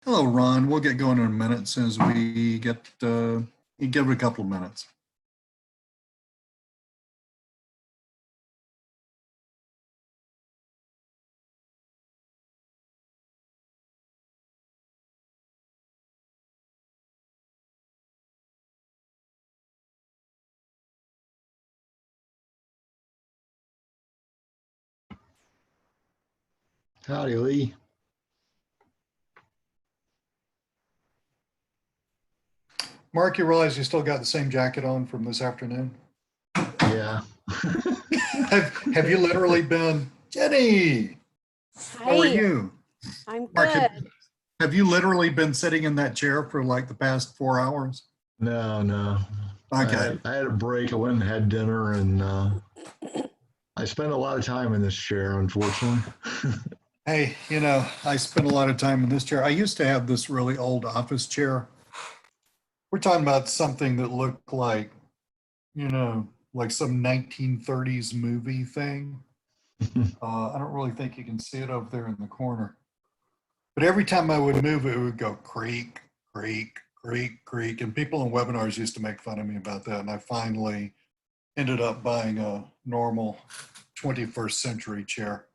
Hello, Ron. We'll get going in a minute as soon as we get, you give it a couple of minutes. Howdy, Lee. Mark, you realize you still got the same jacket on from this afternoon? Yeah. Have you literally been, Jenny, how are Hi, you? I'm Mark, good. have you literally been sitting in that chair for like the past 4 hours? No. Okay. I had a break. I went and had dinner, and I spent a lot of time in this chair, unfortunately. Hey, I spent a lot of time in this chair. I used to have this really old office chair. We're talking about something that looked like some 1930s movie thing. I don't really think you can see it over there in the corner. But every time I would move it, it would go creak, creak, creak, creak. And people in webinars used to make fun of me about that. And I finally ended up buying a normal 21st century chair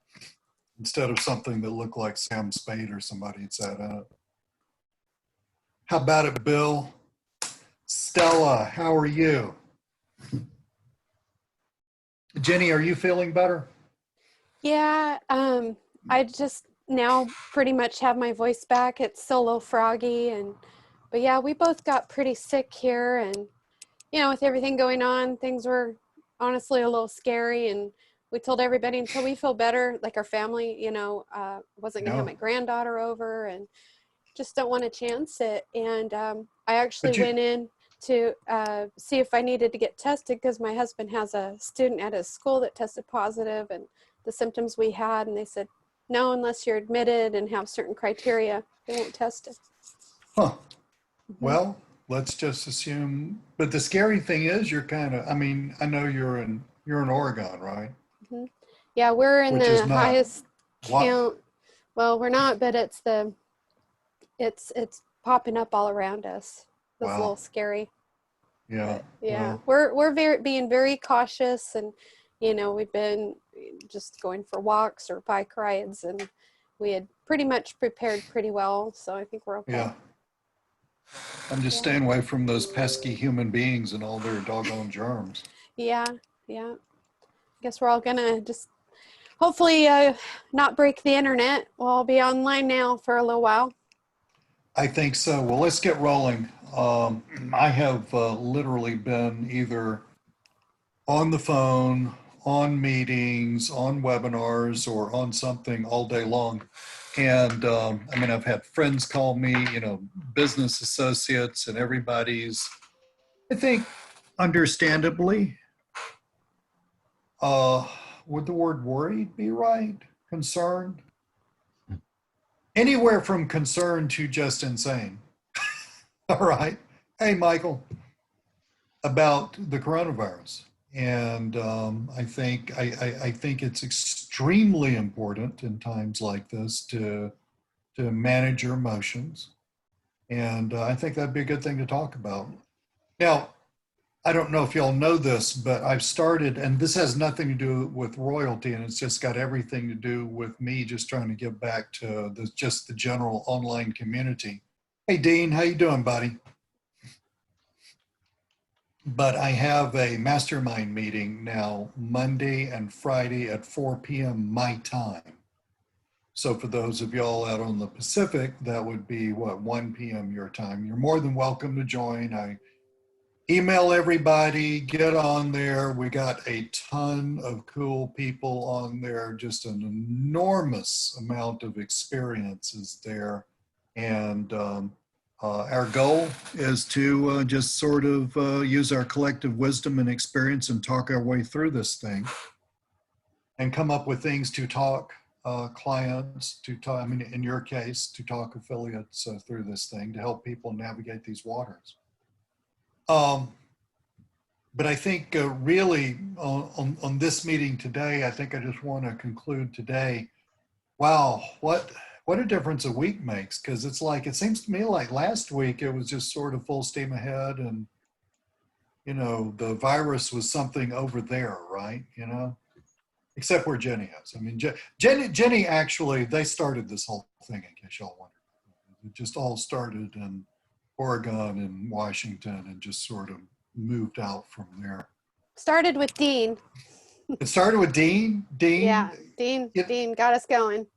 instead of something that looked like Sam Spade or somebody had sat in it. How about it, Bill? Stella, how are you? Jenny, are you feeling better? Yeah, I just now pretty much have my voice back. It's still a little froggy but yeah, we both got pretty sick here and with everything going on, things were honestly a little scary and we told everybody until we feel better, like our family, wasn't gonna have my granddaughter over and just don't want to chance it. And I actually went in to see if I needed to get tested because my husband has a student at his school that tested positive and the symptoms we had, and they said, no, unless you're admitted and have certain criteria, they won't test it. Huh. Well, let's just assume, but the scary thing is I know you're in Oregon, right? Yeah, we're in Which is the not highest what? count. Well, we're not, but it's popping up all around us. That's a little scary. Yeah. But yeah, Well, we're being very cautious, and we've been just going for walks or bike rides, and we had pretty much prepared pretty well, so I think we're okay. yeah. I'm just staying away from those pesky human beings and all their doggone germs. Yeah. Guess we're all gonna just hopefully not break the internet. We'll all be online now for a little while. I think so. Well, let's get rolling. I have literally been either on the phone, on meetings, on webinars, or on something all day long. And I've had friends call me, business associates, and everybody's, I think, understandably, would the word worried be right? Concerned? Anywhere from concerned to just insane. All right. Hey, Michael, about the coronavirus. And I think it's extremely important in times like this to manage your emotions. And I think that'd be a good thing to talk about. Now, I don't know if y'all know this, but I've started, and this has nothing to do with royalty, and it's just got everything to do with me just trying to give back to just the general online community. Hey, Dean, how you doing, buddy? But I have a mastermind meeting now Monday and Friday at 4 p.m. my time. So for those of y'all out on the Pacific, that would be 1 p.m. your time. You're more than welcome to join. I email everybody, get on there. We got a ton of cool people on there, just an enormous amount of experiences there. And our goal is to just sort of use our collective wisdom and experience and talk our way through this thing and come up with things to talk clients, to talk, in your case, to talk affiliates through this thing to help people navigate these waters. But I think really on this meeting today, I think I just want to conclude today. Wow, what what a difference a week makes. Cause it's like, it seems to me like last week it was just sort of full steam ahead and, you know, the virus was something over there, right? You know, except where Jenny is. I mean, Jenny actually, they started this whole thing in case y'all wondered. It just all started in Oregon and Washington and just sort of moved out from there. Started with Dean. It started with Dean. Yeah, Dean got us going.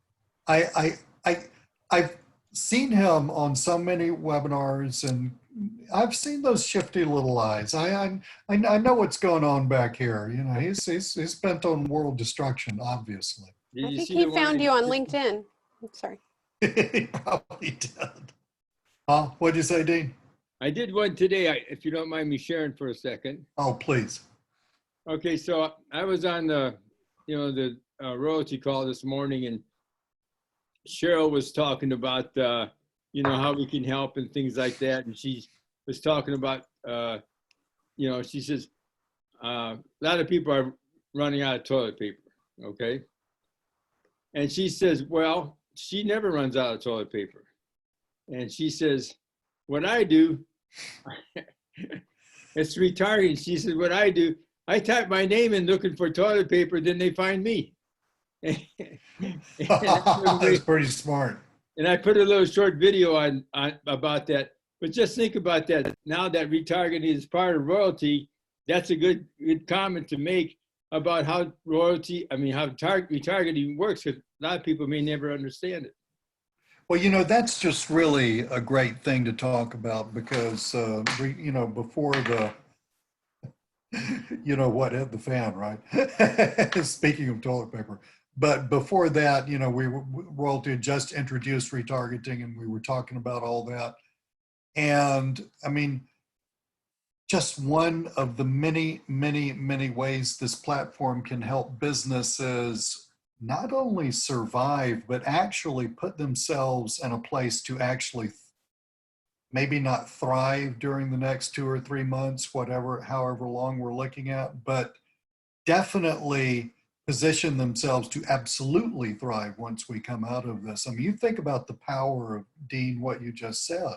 I've seen him on so many webinars, and I've seen those shifty little eyes. I know what's going on back here. You know, he's bent on world destruction, obviously. Did I you think see he the one found I you on did? LinkedIn. I'm sorry. He probably did. Huh? What'd you say, Dean? I did one today, if you don't mind me sharing for a second. Oh, please. Okay, so I was on the, the royalty call this morning, and Cheryl was talking about, how we can help and things like that. And she was talking about, she says, a lot of people are running out of toilet paper, okay? And she says, well, she never runs out of toilet paper. And she says, what I do, it's retargeting. She said, what I do, I type my name in looking for toilet paper, then they find me. That's pretty smart. And I put a little short video on about that. But just think about that. Now that retargeting is part of royalty, that's a good comment to make about how retargeting works, because a lot of people may never understand it. Well, you know, that's just really a great thing to talk about because, before the, what hit the fan, right? Speaking of toilet paper. But before that, Royalty had just introduced retargeting and we were talking about all that. And I mean, just one of the many, many, many ways this platform can help businesses not only survive, but actually put themselves in a place to actually maybe not thrive during the next 2 or 3 months, however long we're looking at, but definitely position themselves to absolutely thrive once we come out of this. I mean, you think about the power of, Dean, what you just said.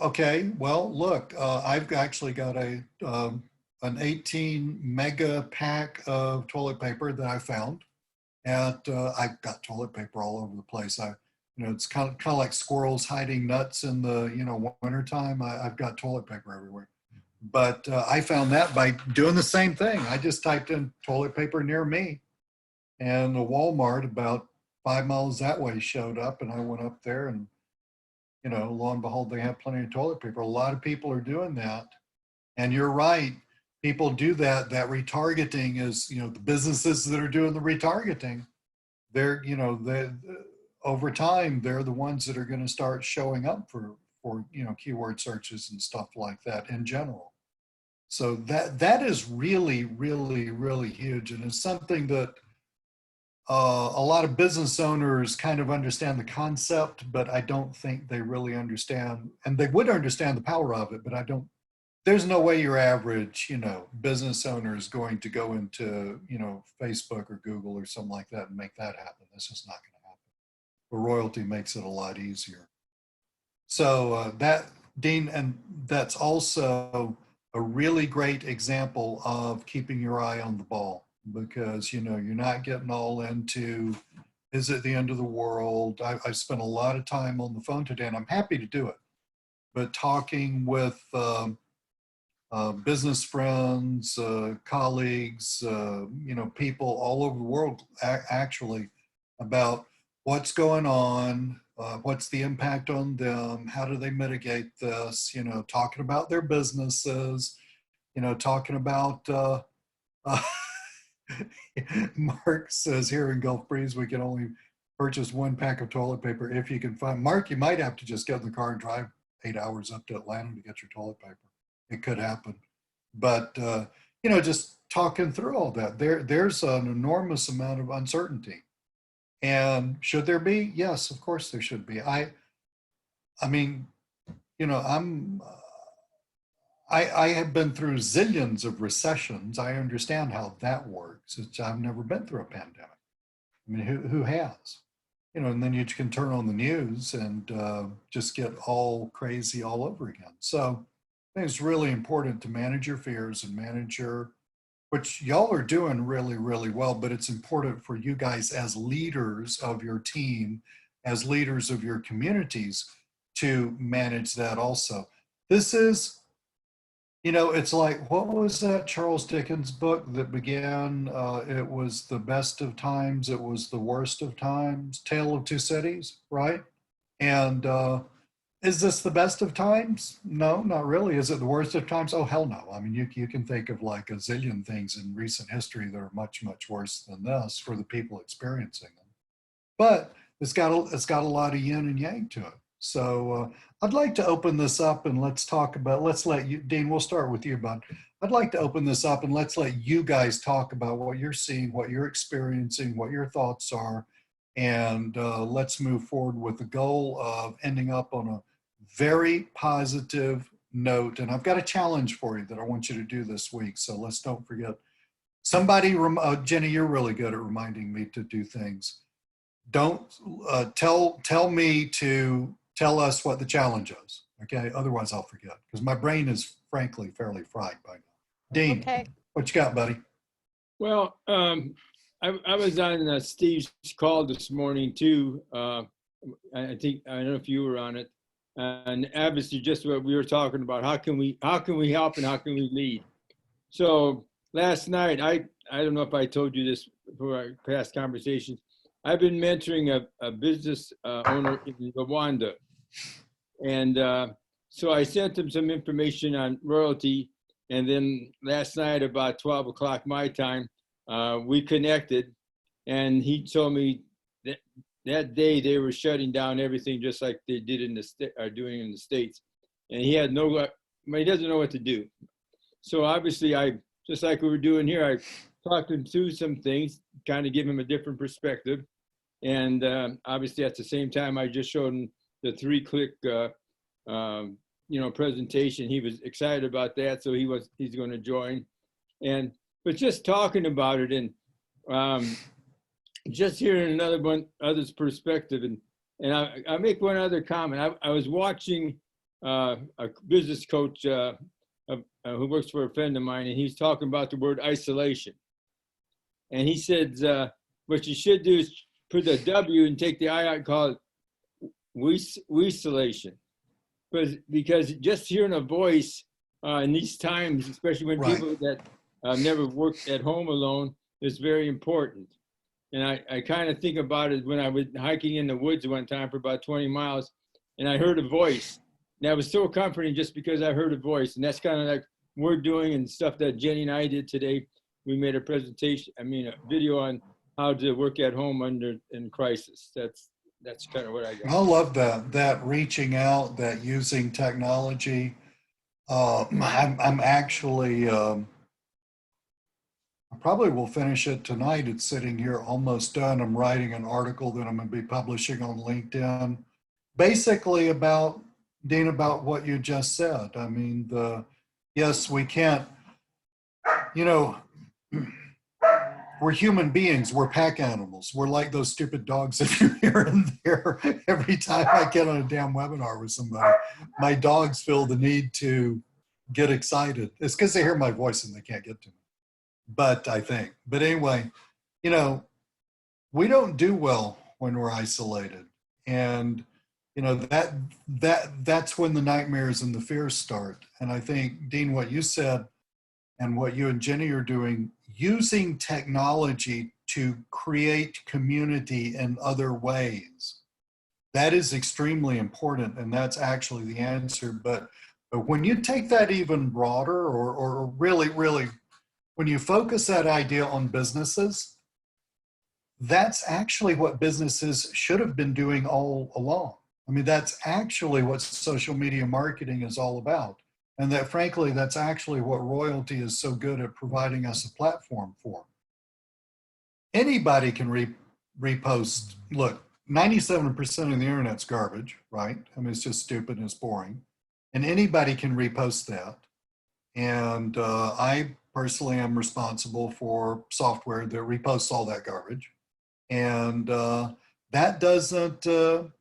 Okay, well, look, I've actually got an 18 mega pack of toilet paper that I found. And I've got toilet paper all over the place. It's kind of like squirrels hiding nuts in the, wintertime. I've got toilet paper everywhere. But I found that by doing the same thing. I just typed in toilet paper near me, and a Walmart about 5 miles that way showed up, and I went up there and, lo and behold, they have plenty of toilet paper. A lot of people are doing that. And you're right. People do that. That retargeting is, the businesses that are doing the retargeting, they're, over time, they're the ones that are going to start showing up for keyword searches and stuff like that in general. So that is really, really, really huge. And it's something that a lot of business owners kind of understand the concept, but I don't think they really understand, and they would understand the power of it, but there's no way your average, business owner is going to go into, Facebook or Google or something like that and make that happen. This is not going to happen. But royalty makes it a lot easier. So Dean, and that's also a really great example of keeping your eye on the ball, because, you're not getting all into, is it the end of the world? I've spent a lot of time on the phone today, and I'm happy to do it, but talking with business friends, colleagues, people all over the world actually about what's going on, what's the impact on them, how do they mitigate this, talking about their businesses, talking about, Mark says here in Gulf Breeze, we can only purchase 1 pack of toilet paper if you can find, Mark, you might have to just get in the car and drive 8 hours up to Atlanta to get your toilet paper. It could happen. But, just talking through all that, there's an enormous amount of uncertainty. And should there be? Yes, of course there should be. I mean, I have been through zillions of recessions. I understand how that works. I've never been through a pandemic. I mean, who has? You know, and then you can turn on the news and just get all crazy all over again. So I think it's really important to manage your fears and manage your, which y'all are doing really, really well, but it's important for you guys as leaders of your team, as leaders of your communities to manage that also. This is, you know, it's like, what was that Charles Dickens book that began? It was the best of times, it was the worst of times, Tale of Two Cities, right? And is this the best of times? No, not really. Is it the worst of times? Oh, hell no. I mean, you can think of like a zillion things in recent history that are much, much worse than this for the people experiencing them. But it's got a lot of yin and yang to it. So I'd like to open this up and let's talk about, let's let you, Dean, we'll start with you, bud. I'd like to open this up and let's let you guys talk about what you're seeing, what you're experiencing, what your thoughts are. And let's move forward with the goal of ending up on a very positive note. And I've got a challenge for you that I want you to do this week. So let's don't forget. Somebody, Jenny, you're really good at reminding me to do things. Don't tell me to tell us what the challenge is. Okay, otherwise I'll forget because my brain is frankly fairly fried by now. Dean, Okay. what you got, buddy? Well, I was on Steve's call this morning too. I think, I don't know if you were on it, and obviously just what we were talking about. How can we help and how can we lead? So last night, I don't know if I told you this for our past conversations. I've been mentoring a business owner in Rwanda. And so I sent him some information on royalty. And then last night, about 12 o'clock my time, we connected. And he told me that that day they were shutting down everything just like they did are doing in the States. And he had he doesn't know what to do. So obviously, just like we were doing here, I talked him through some things, kind of give him a different perspective. And obviously, at the same time, I just showed him the 3-click, presentation. He was excited about that, so he's going to join. But just talking about it and just hearing other's perspective, and I make one other comment. I was watching a business coach who works for a friend of mine, and he's talking about the word isolation. And he said, what you should do is put the W and take the I out and call it we-solation. Because just hearing a voice in these times, especially when people that never worked at home alone, is very important. And I kind of think about it when I was hiking in the woods one time for about 20 miles, and I heard a voice. And that was so comforting just because I heard a voice. And that's kind of like we're doing and stuff that Jenny and I did today. We made a video on how to work at home in crisis. That's kind of what I got. I love that reaching out, that using technology. I'm actually, I probably will finish it tonight. It's sitting here almost done. I'm writing an article that I'm going to be publishing on LinkedIn, basically about what you just said. I mean, yes, we can't, we're human beings, we're pack animals. We're like those stupid dogs that you hear in there. Every time I get on a damn webinar with somebody, my dogs feel the need to get excited. It's because they hear my voice and they can't get to me. But anyway, we don't do well when we're isolated. And, that's when the nightmares and the fears start. And I think, Dean, what you said and what you and Jenny are doing, using technology to create community in other ways, that is extremely important. And that's actually the answer. But when you take that even broader or really, really, when you focus that idea on businesses, that's actually what businesses should have been doing all along. I mean, that's actually what social media marketing is all about. And that, frankly, that's actually what Royaltie is so good at providing us a platform for. Anybody can repost. Look, 97% of the internet's garbage, right? I mean, it's just stupid and it's boring. And anybody can repost that. And I personally am responsible for software that reposts all that garbage. And that doesn't really,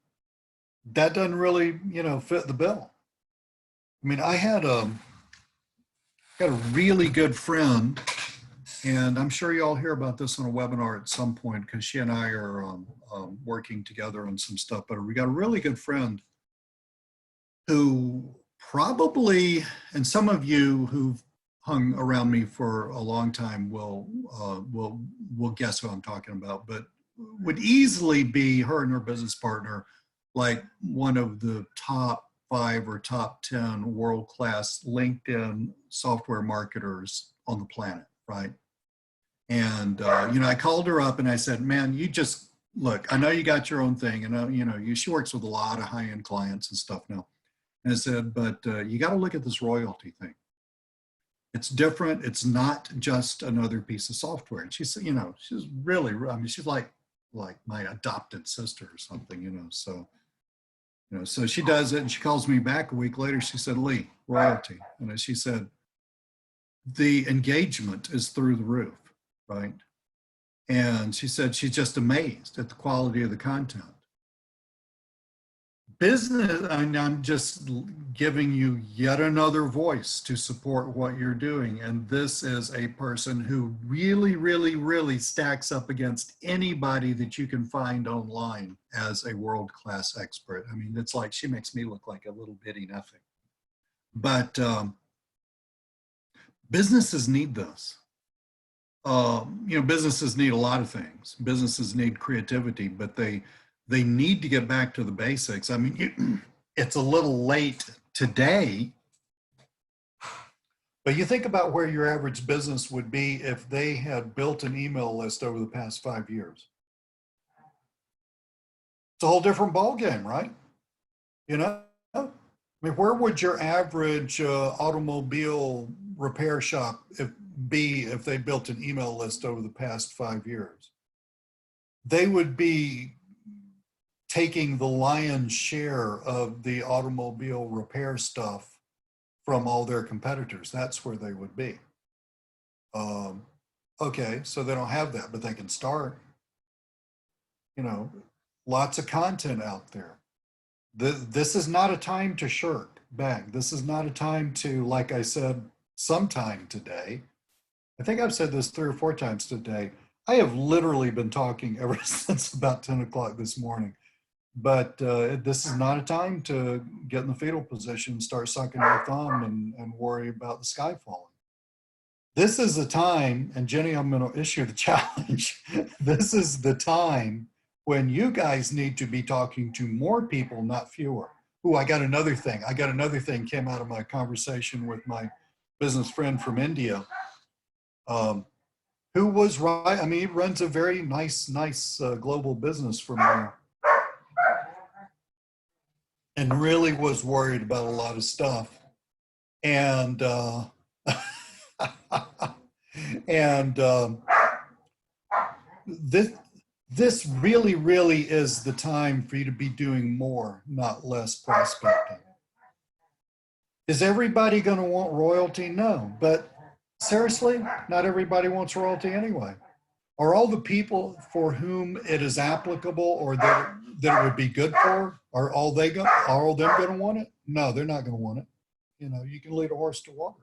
fit the bill. I mean, I got a really good friend, and I'm sure you all hear about this on a webinar at some point because she and I are working together on some stuff. But we got a really good friend who probably, and some of you who've hung around me for a long time will guess who I'm talking about, but would easily be, her and her business partner, like one of the top 5 or top 10 world-class LinkedIn software marketers on the planet, right? And I called her up and I said, man, you just look, I know you got your own thing, and she works with a lot of high-end clients and stuff now. And I said, but you got to look at this royalty thing. It's different. It's not just another piece of software. And she said, she's really, I mean, she's like my adopted sister or something, so, so she does it and she calls me back a week later. She said, Lee, royalty. And she said, the engagement is through the roof, right? And she said she's just amazed at the quality of the content. Business, and I'm just giving you yet another voice to support what you're doing. And this is a person who really, really, really stacks up against anybody that you can find online as a world-class expert. I mean, it's like she makes me look like a little bitty nothing. But businesses need this. Businesses need a lot of things. Businesses need creativity, but they need to get back to the basics. I mean, it's a little late today, but you think about where your average business would be if they had built an email list over the past 5 years. It's a whole different ballgame, right? I mean, where would your average automobile repair shop be if they built an email list over the past 5 years? They would be taking the lion's share of the automobile repair stuff from all their competitors. That's where they would be. Okay, so they don't have that, but they can start. Lots of content out there. This is not a time to shirk back. This is not a time to, like I said, sometime today. I think I've said this 3 or 4 times today. I have literally been talking ever since about 10 o'clock this morning. But this is not a time to get in the fetal position, start sucking your thumb and worry about the sky falling. This is the time, and Jenny, I'm going to issue the challenge. This is the time when you guys need to be talking to more people, not fewer. Ooh, I got another thing. Came out of my conversation with my business friend from India, who was right. I mean, he runs a very nice global business for me, and really was worried about a lot of stuff. And this really is the time for you to be doing more, not less prospecting. Is everybody going to want royalty? No, but seriously, not everybody wants royalty anyway. Are all the people for whom it is applicable or that it would be good for, are all them going to want it? No, they're not going to want it. You can lead a horse to water,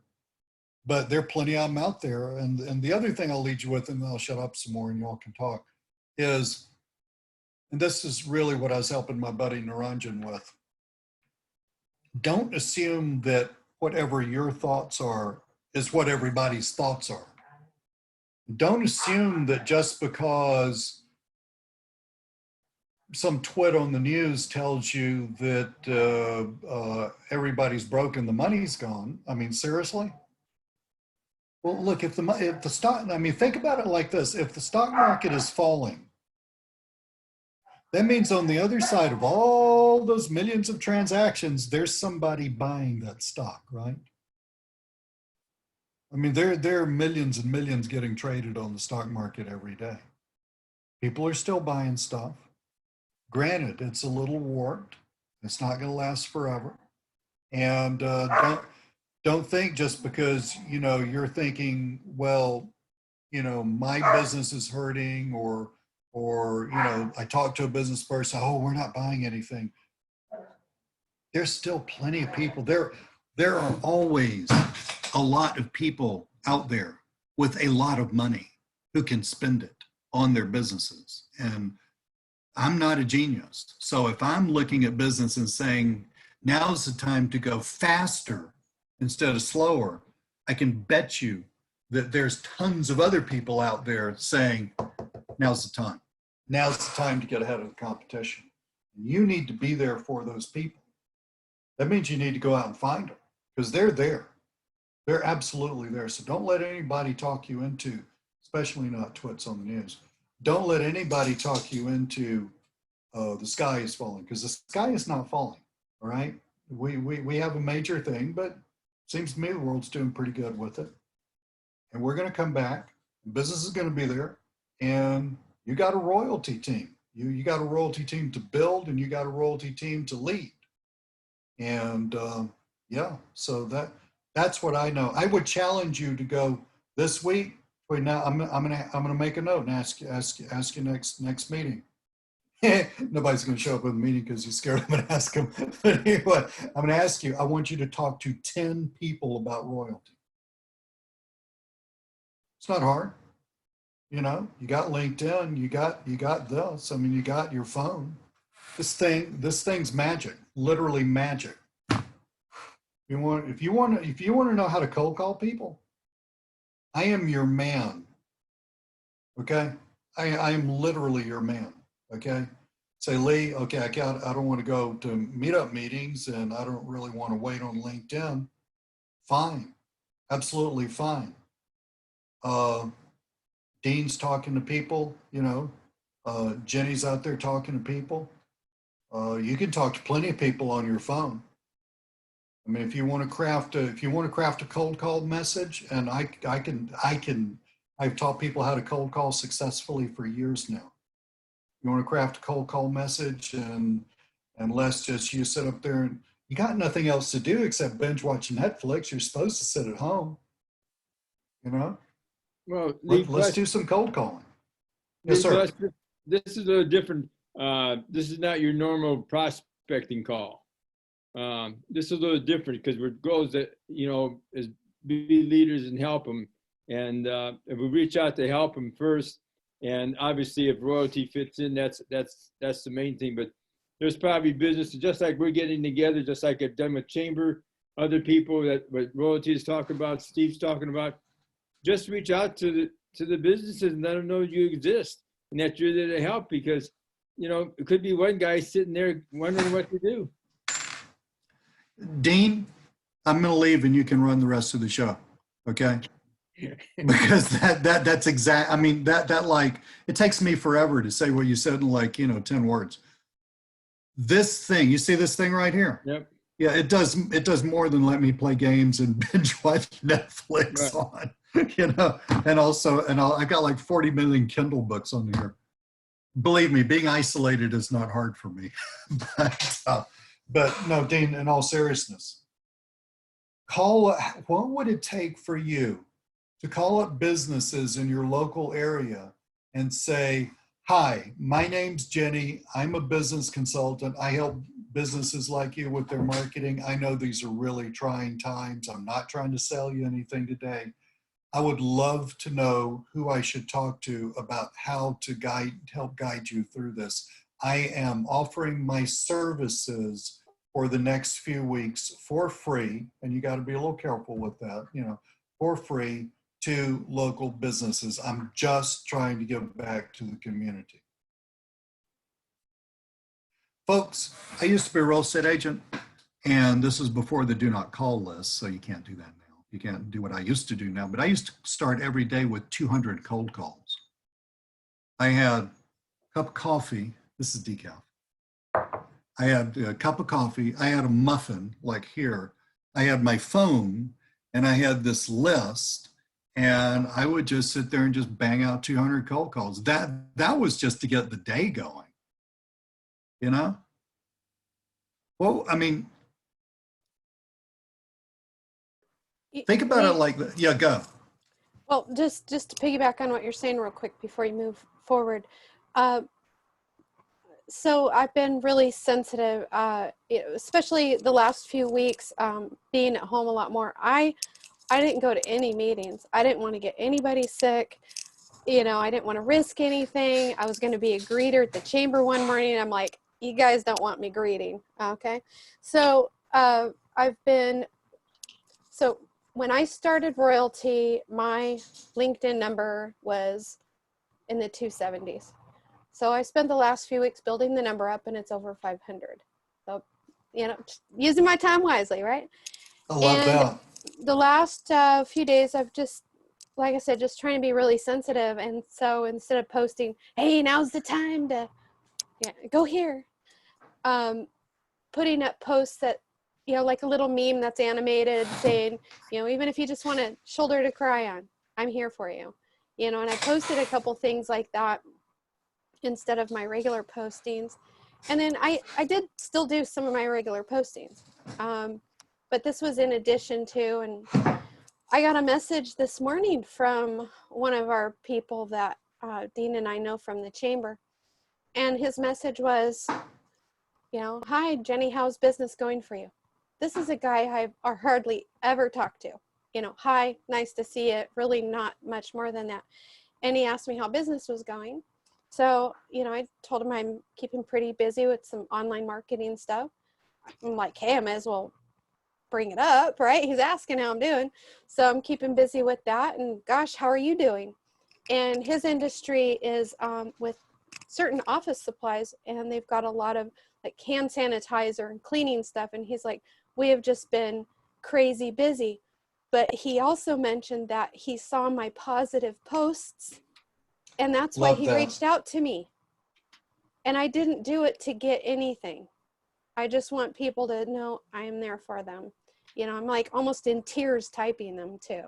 but there are plenty of them out there. And the other thing I'll lead you with, and then I'll shut up some more and y'all can talk, is, and this is really what I was helping my buddy Naranjan with. Don't assume that whatever your thoughts are is what everybody's thoughts are. Don't assume that just because some twit on the news tells you that everybody's broken, the money's gone. I mean, seriously? Well, look, if the stock, I mean, think about it like this. If the stock market is falling, that means on the other side of all those millions of transactions, there's somebody buying that stock, right? I mean, there are millions and millions getting traded on the stock market every day. People are still buying stuff. Granted, it's a little warped. It's not going to last forever. And don't think just because, you're thinking, well, my business is hurting or or, you know, I talk to a business person, oh, we're not buying anything. There's still plenty of people. There are always a lot of people out there with a lot of money who can spend it on their businesses. And I'm not a genius. So if I'm looking at business and saying, now's the time to go faster instead of slower, I can bet you that there's tons of other people out there saying, now's the time. Now's the time to get ahead of the competition. You need to be there for those people. That means you need to go out and find them because they're there. They're absolutely there. So don't let anybody talk you into, especially not twits on the news. Don't let anybody talk you into the sky is falling, because the sky is not falling. All right. We have a major thing, but it seems to me the world's doing pretty good with it. And we're going to come back. Business is going to be there. And you got a royalty team. You got a royalty team to build, and you got a royalty team to lead. And yeah, so that's what I know. I would challenge you to go this week. Wait, now I'm gonna make a note and ask you next meeting. Nobody's gonna show up at the meeting because you're scared I'm gonna ask them. But anyway, I'm gonna ask you. I want you to talk to 10 people about royalty. It's not hard. You know, you got LinkedIn, you got this. I mean, you got your phone. This thing's magic, literally magic. If you want to know how to cold call people, I am your man. Okay, I am literally your man. Okay, say, Lee, okay, I don't want to go to meetup meetings, and I don't really want to wait on LinkedIn. Fine, absolutely fine. Dean's talking to people, you know. Jenny's out there talking to people. You can talk to plenty of people on your phone. I mean, if you want to craft a cold call message, and I've taught people how to cold call successfully for years now. You want to craft a cold call message, and let's just, you sit up there and you got nothing else to do except binge watch Netflix. You're supposed to sit at home, you know. Well, Let's do some cold calling. Yes, sir. This is a little different. This is not your normal prospecting call. This is a little different because we're goals that, you know, is be leaders and help them. And if we reach out to help them first, and obviously if royalty fits in, that's the main thing. But there's probably businesses just like we're getting together, just like I've done with Chamber, other people that what royalty is talking about, Steve's talking about. Just reach out to the businesses and let them know you exist and that you're there to help, because, you know, it could be one guy sitting there wondering what to do. Dean, I'm going to leave and you can run the rest of the show. Okay. Because that's exact. I mean, that like, it takes me forever to say what you said in like, you know, 10 words. This thing, you see this thing right here? Yep. Yeah, it does more than let me play games and binge watch Netflix on, you know, and also, I've got like 40 million Kindle books on here. Believe me, being isolated is not hard for me. But no, Dean, in all seriousness, what would it take for you to call up businesses in your local area and say, hi, my name's Jenny. I'm a business consultant. I help businesses like you with their marketing. I know these are really trying times. I'm not trying to sell you anything today. I would love to know who I should talk to about how to help guide you through this. I am offering my services for the next few weeks for free, and you got to be a little careful with that, you know, for free to local businesses. I'm just trying to give back to the community. Folks, I used to be a real estate agent, and this is before the do not call list, so you can't do that now. You can't do what I used to do now, but I used to start every day with 200 cold calls. I had a cup of coffee. This is decaf. I had a cup of coffee. I had a muffin like here. I had my phone, and I had this list, and I would just sit there and just bang out 200 cold calls. That was just to get the day going, you know? Well, I mean, think about it like that. Yeah, go. Well, just to piggyback on what you're saying real quick before you move forward. Uh, so I've been really sensitive, especially the last few weeks, being at home a lot more. I didn't go to any meetings. I didn't want to get anybody sick. You know, I didn't want to risk anything. I was going to be a greeter at the chamber one morning. I'm like, you guys don't want me greeting. Okay. So so when I started Royalty, my LinkedIn number was in the 270s. So I spent the last few weeks building the number up and it's over 500. So, you know, using my time wisely, right? I love that. The last few days, I've just, like I said, just trying to be really sensitive. And so instead of posting, hey, now's the time to go here, putting up posts that, you know, like a little meme that's animated saying, you know, even if you just want a shoulder to cry on, I'm here for you. You know, and I posted a couple things like that instead of my regular postings. And then I did still do some of my regular postings. But this was in addition to, and I got a message this morning from one of our people that Dean and I know from the chamber. And his message was, you know, hi, Jenny, how's business going for you? This is a guy I've hardly ever talked to. You know, hi, nice to see you. Really not much more than that. And he asked me how business was going. So, you know, I told him I'm keeping pretty busy with some online marketing stuff. I'm like, hey, I may as well bring it up, right? He's asking how I'm doing. So I'm keeping busy with that. And gosh, how are you doing? And his industry is with certain office supplies, and they've got a lot of like hand sanitizer and cleaning stuff. And he's like, we have just been crazy busy. But he also mentioned that he saw my positive posts, and that's why Love he that. reached out to me. And I didn't do it to get anything. I just want people to know I am there for them. You know, I'm like almost in tears typing them too.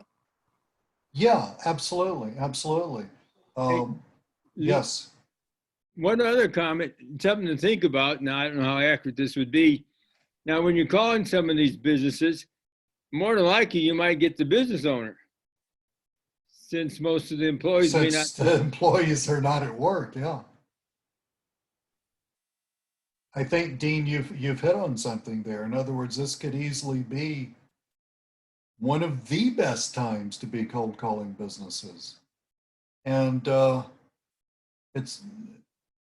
Yeah, absolutely. Absolutely. Hey, Lee, Yes. one other comment, something to think about. Now, I don't know how accurate this would be. Now, when you're calling some of these businesses, more than likely you might get the business owner, since most of the employees may not. Since the employees are not at work, yeah. I think, Dean, you've hit on something there. In other words, this could easily be one of the best times to be cold calling businesses. And it's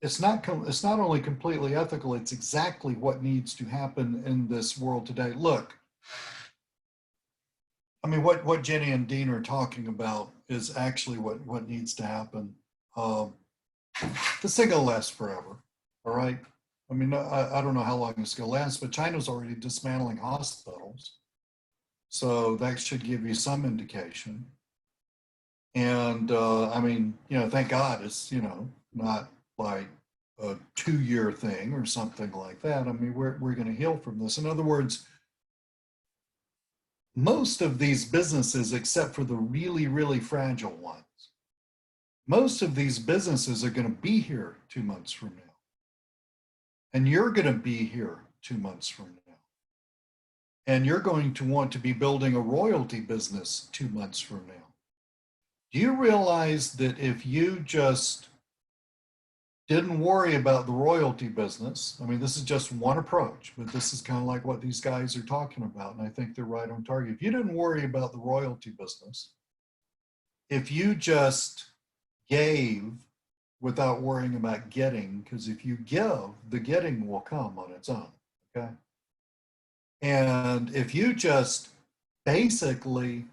it's not only completely ethical, it's exactly what needs to happen in this world today. Look, I mean, what Jenny and Dean are talking about is actually what needs to happen. This thing will last forever, all right? I mean, I don't know how long it's going to last, but China's already dismantling hospitals. So that should give you some indication. And I mean, you know, thank God it's, you know, not like a 2-year thing or something like that. I mean, we're going to heal from this. In other words, most of these businesses, except for the really, really fragile ones, most of these businesses are going to be here 2 months from now. And you're going to be here 2 months from now. And you're going to want to be building a royalty business 2 months from now. Do you realize that if you just didn't worry about the royalty business, I mean, this is just one approach, but this is kind of like what these guys are talking about, and I think they're right on target. If you didn't worry about the royalty business, if you just gave without worrying about getting, because if you give, the getting will come on its own, okay? And if you just basically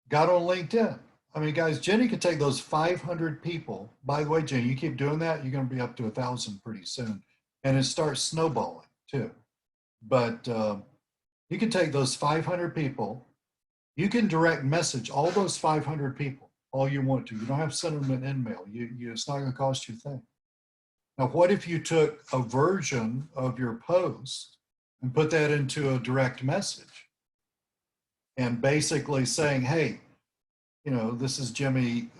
got on LinkedIn, I mean, guys, Jenny could take those 500 people. By the way, Jenny, you keep doing that, you're going to be up to 1,000 pretty soon. And it starts snowballing too. But you can take those 500 people, you can direct message all those 500 people all you want to. You don't have to send them an email. It's not going to cost you a thing. Now, what if you took a version of your post and put that into a direct message and basically saying, hey, you know, this is Jimmy,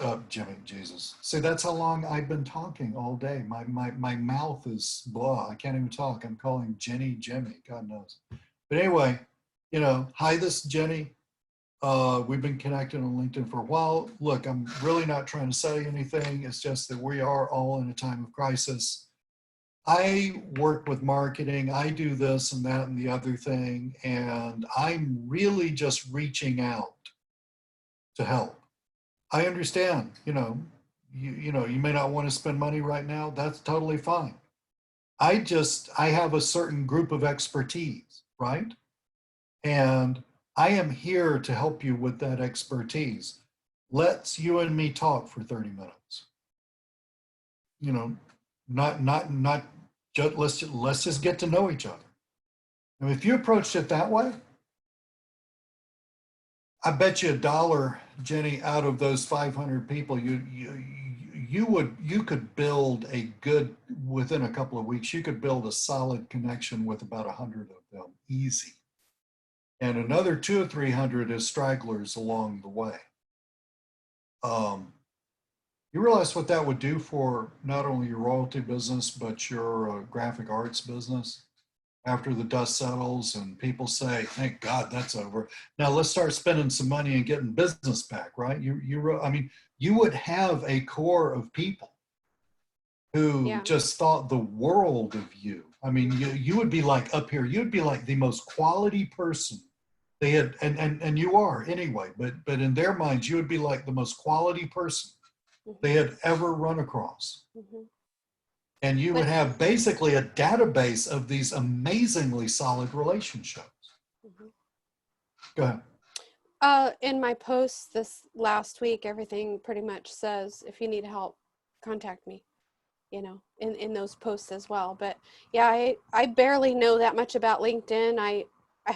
Jesus. See, that's how long I've been talking all day. My mouth is blah. I can't even talk. I'm calling Jenny Jimmy, God knows. But anyway, you know, hi, this is Jenny. We've been connected on LinkedIn for a while. Look, I'm really not trying to say anything. It's just that we are all in a time of crisis. I work with marketing. I do this and that and the other thing, and I'm really just reaching out to help. I understand, you may not want to spend money right now. That's totally fine. I have a certain group of expertise, right? And I am here to help you with that expertise. Let's you and me talk for 30 minutes. You know, not just let's just get to know each other. And if you approached it that way, I bet you $1, Jenny, out of those 500 people, you could build a good, within a couple of weeks, you could build a solid connection with about 100 of them, easy. And another 200 or 300 as stragglers along the way. You realize what that would do for not only your royalty business, but your graphic arts business? After the dust settles and people say, thank God that's over. Now let's start spending some money and getting business back, right? I mean, you would have a core of people who just thought the world of you. I mean, you would be like up here, you'd be like the most quality person they had, and you are anyway, but in their minds, you would be like the most quality person they had ever run across. And you would have basically a database of these amazingly solid relationships. Go ahead. In my post this last week, everything pretty much says, if you need help, contact me, in those posts as well. But yeah, I barely know that much about LinkedIn. I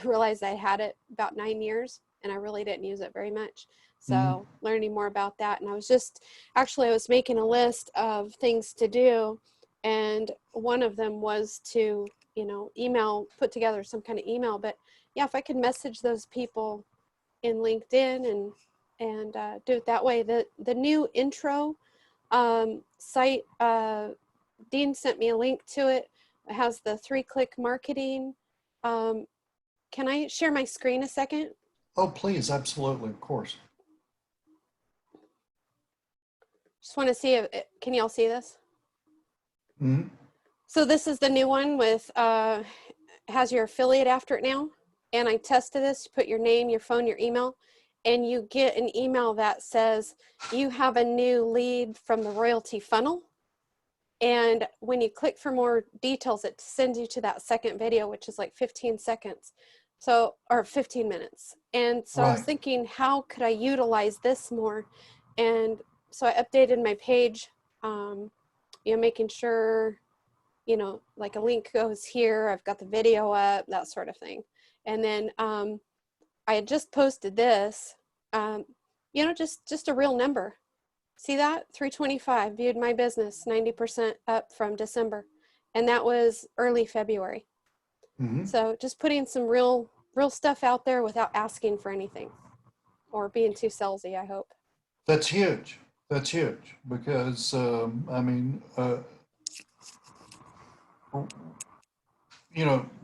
realized I had it about 9 years and I really didn't use it very much. So learning more about that. And I was making a list of things to do. And one of them was to, put together some kind of email. But yeah, if I could message those people in LinkedIn and do it that way. The new intro site, Dean sent me a link to it. It has the 3-click marketing. Can I share my screen a second? Oh, please, absolutely, of course. Just want to see can y'all see this? So this is the new one with has your affiliate after it now. And I tested this, put your name, your phone, your email, and you get an email that says you have a new lead from the royalty funnel. And when you click for more details, it sends you to that second video, which is like 15 seconds. So, or 15 minutes. And so I was thinking, how could I utilize this more? And so I updated my page, making sure, like a link goes here, I've got the video up, that sort of thing. And then I had just posted this, just a real number. See that? 325 viewed my business, 90% up from December. And that was early February. So just putting some real stuff out there without asking for anything or being too salesy, I hope. That's huge. That's huge because,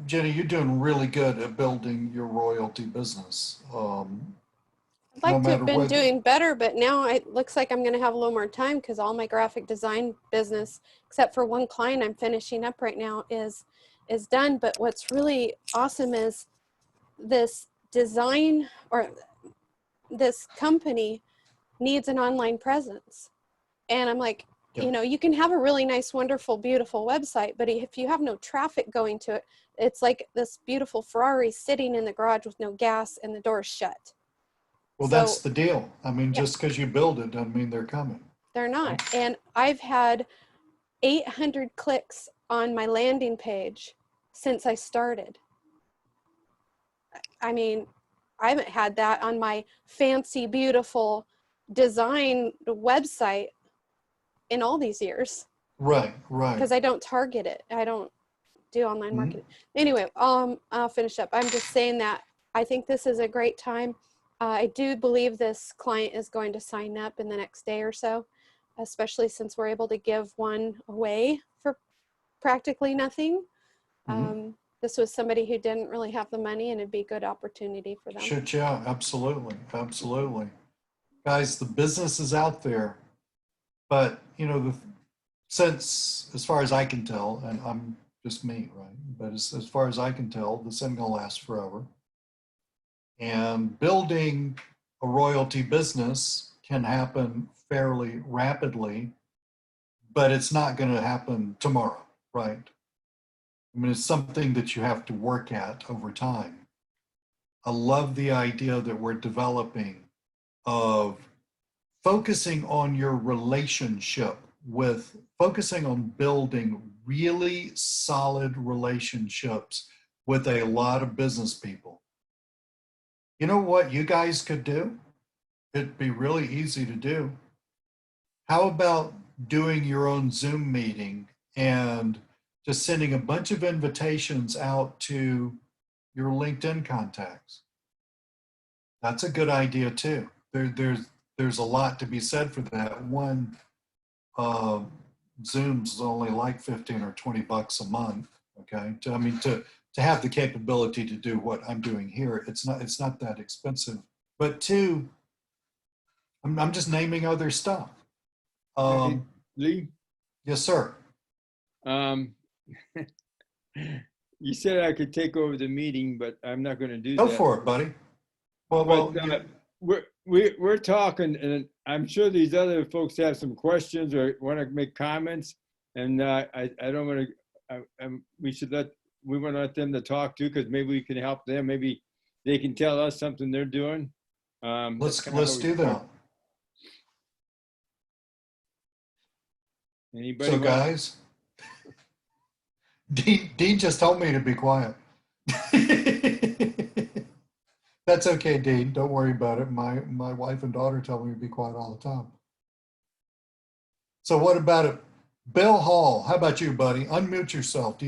Jenny, you're doing really good at building your royalty business. I'd like to have been doing better, but now it looks like I'm going to have a little more time because all my graphic design business, except for one client I'm finishing up right now, is done. But what's really awesome is this design or this company needs an online presence. And I'm like, you can have a really nice, wonderful, beautiful website, but if you have no traffic going to it, it's like this beautiful Ferrari sitting in the garage with no gas and the door's shut. Well, that's the deal. I mean, just because you build it doesn't mean they're coming. They're not. And I've had 800 clicks on my landing page since I started. I mean, I haven't had that on my fancy, beautiful design website in all these years. Right. Because I don't target it. I don't do online marketing. Anyway, I'll finish up. I'm just saying that I think this is a great time. I do believe this client is going to sign up in the next day or so, especially since we're able to give one away for practically nothing. this was somebody who didn't really have the money, and it'd be a good opportunity for them. Should, yeah, absolutely, absolutely. Guys, the business is out there, but you know, since as far as I can tell, and I'm just me, right? But as far as I can tell, this isn't gonna last forever. And building a royalty business can happen fairly rapidly, but it's not gonna happen tomorrow, right? I mean, it's something that you have to work at over time. I love the idea that we're developing of focusing on your relationship with, focusing on building really solid relationships with a lot of business people. You know what you guys could do? It'd be really easy to do. How about doing your own Zoom meeting and just sending a bunch of invitations out to your LinkedIn contacts? That's a good idea too. There's a lot to be said for that. One, Zoom's only like 15 or 20 bucks a month. Okay, to have the capability to do what I'm doing here, it's not that expensive. But two, I'm just naming other stuff. Lee? Yes, sir. You said I could take over the meeting, but I'm not going to do Go that. for it, buddy. Well, We're talking, and I'm sure these other folks have some questions or want to make comments, and I don't want to. We want to let them to talk too, because maybe we can help them. Maybe they can tell us something they're doing. let's do that. Anybody? So, guys, Dean just told me to be quiet. That's okay, Dean. Don't worry about it. My wife and daughter tell me to be quiet all the time. So what about it? Bill Hall, how about you, buddy? Unmute yourself.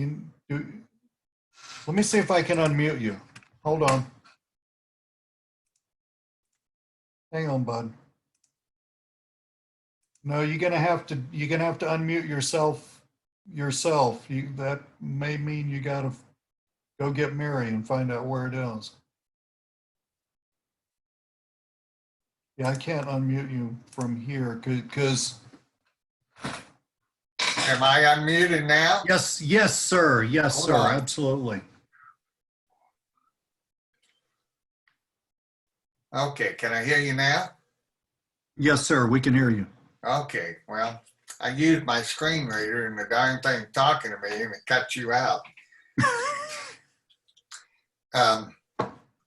Let me see if I can unmute you. Hold on. Hang on, bud. No, you're gonna have to unmute yourself. That may mean you gotta go get Mary and find out where it is. Yeah, I can't unmute you from here because. Am I unmuted now? Yes, sir. Yes, Hold sir. on. Absolutely. Okay, can I hear you now? Yes, sir. We can hear you. Okay, well, I used my screen reader and the darn thing talking to me and it cut you out.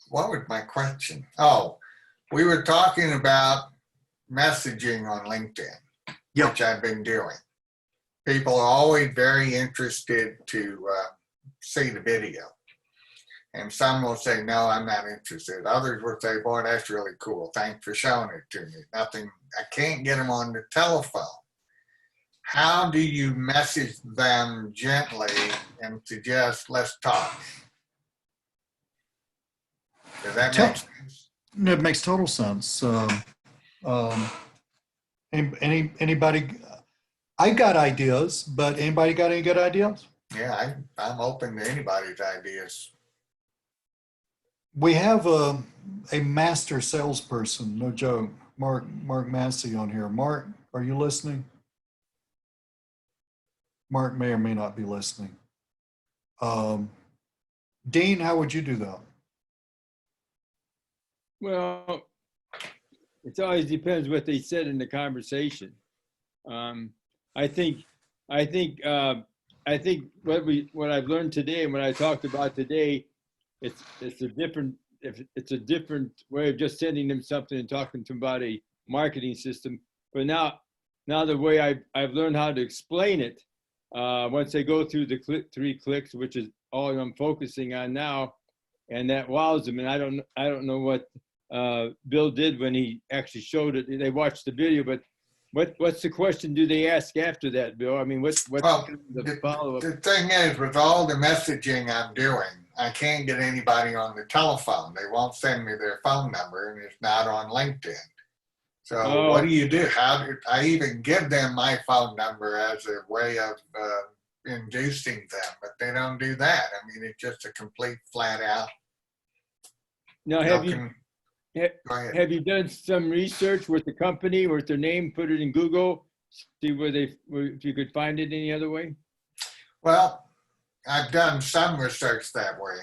What was my question? Oh, we were talking about messaging on LinkedIn, Yep. which I've been doing. People are always very interested to see the video. And some will say, no, I'm not interested. Others will say, boy, that's really cool. Thanks for showing it to me. I can't get them on the telephone. How do you message them gently and suggest, let's talk? Does that make sense? It makes total sense. Anybody? I got ideas, but anybody got any good ideas? Yeah, I'm open to anybody's ideas. We have a master salesperson, no joke, Mark Massey on here. Mark, are you listening? Mark may or may not be listening. Dean, how would you do that? Well, it always depends what they said in the conversation. I think what I've learned today and what I talked about today, it's a different way of just sending them something and talking to them about a marketing system. But now the way I've learned how to explain it, once they go through the 3 clicks, which is all I'm focusing on now, and that wows them. And I don't know what Bill did when he actually showed it. They watched the video, but what's the question do they ask after that, Bill? I mean, what's Well, the follow-up? the thing is, with all the messaging I'm doing, I can't get anybody on the telephone. They won't send me their phone number, and it's not on LinkedIn. So what do you do? How do I even give them my phone number as a way of inducing them, but they don't do that. I mean, it's just a complete flat out. Now, Y'all have you can- Go ahead. have you done some research with the company or with their name? Put it in Google, see if you could find it any other way. Well, I've done some research that way.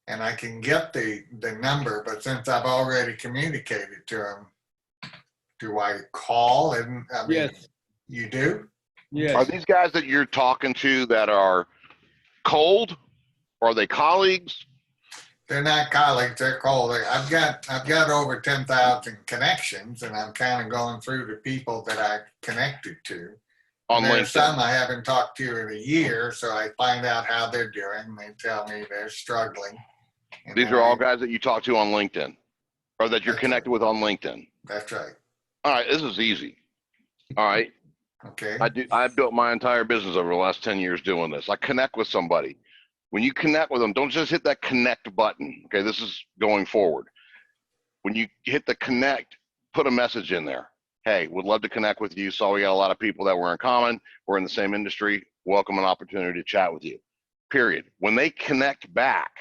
And I can get the number, but since I've already communicated to them, do I call? And I mean, Yes. you do? Yes. Are these guys that you're talking to that are cold? Or are they colleagues? They're not colleagues, they're cold. I've got over 10,000 connections, and I'm kind of going through the people that I've connected to. On And there are LinkedIn? some I haven't talked to in a year, so I find out how they're doing. They tell me they're struggling. And These then are all I- guys that you talk to on LinkedIn or that you're That's connected with on LinkedIn. That's right. All right, this is easy. All right, Okay. I built my entire business over the last 10 years doing this. I connect with somebody. When you connect with them, don't just hit that connect button. Okay, this is going forward. When you hit the connect, put a message in there. Hey, would love to connect with you. Saw we got a lot of people that were in common. We're in the same industry. Welcome an opportunity to chat with you. Period. When they connect back,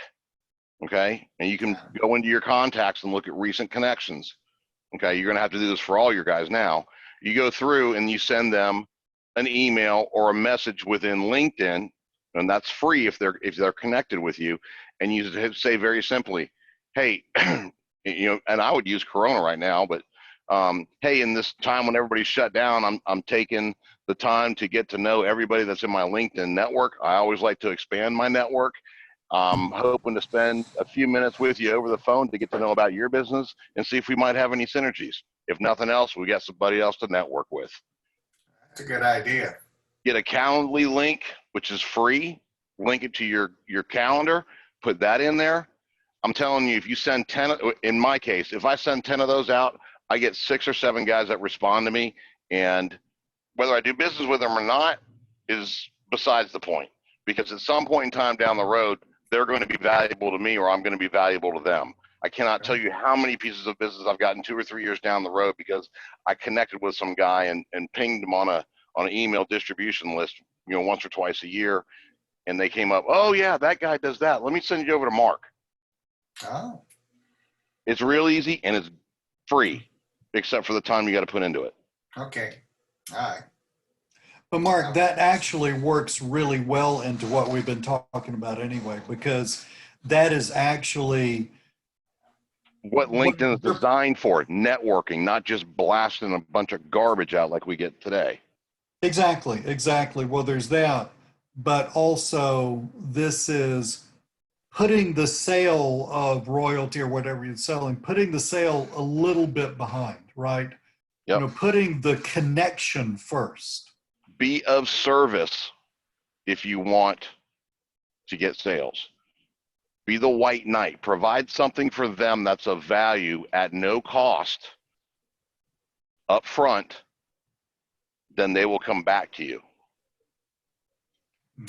okay, and you can go into your contacts and look at recent connections. Okay, you're gonna have to do this for all your guys now. You go through and you send them an email or a message within LinkedIn, and that's free if they're connected with you. And you say very simply, hey, you know, and I would use Corona right now, but hey, in this time when everybody's shut down, I'm taking the time to get to know everybody that's in my LinkedIn network. I always like to expand my network. Hoping to spend a few minutes with you over the phone to get to know about your business and see if we might have any synergies. If nothing else, we got somebody else to network with. That's a good idea. Get a Calendly link, which is free. Link it to your calendar. Put that in there. I'm telling you, if you send 10, in my case, if I send 10 of those out, I get 6 or 7 guys that respond to me. And whether I do business with them or not is besides the point. Because at some point in time down the road, they're going to be valuable to me or I'm going to be valuable to them. I cannot tell you how many pieces of business I've gotten 2 or 3 years down the road because I connected with some guy and pinged them on an email distribution list, you know, once or twice a year. And they came up, oh yeah, that guy does that. Let me send you over to Mark. Oh, It's real easy and it's free, except for the time you got to put into it. okay. All right. But Mark, that actually works really well into what we've been talking about anyway, because that is actually What LinkedIn is designed for, networking, not just blasting a bunch of garbage out like we get today. exactly. Well, there's that, but also this is putting the sale of royalty or whatever you're selling, putting the sale a little bit behind, right? Yep. You know, putting the connection first. Be of service if you want to get sales. Be the white knight. Provide something for them that's of value at no cost up front, then they will come back to you.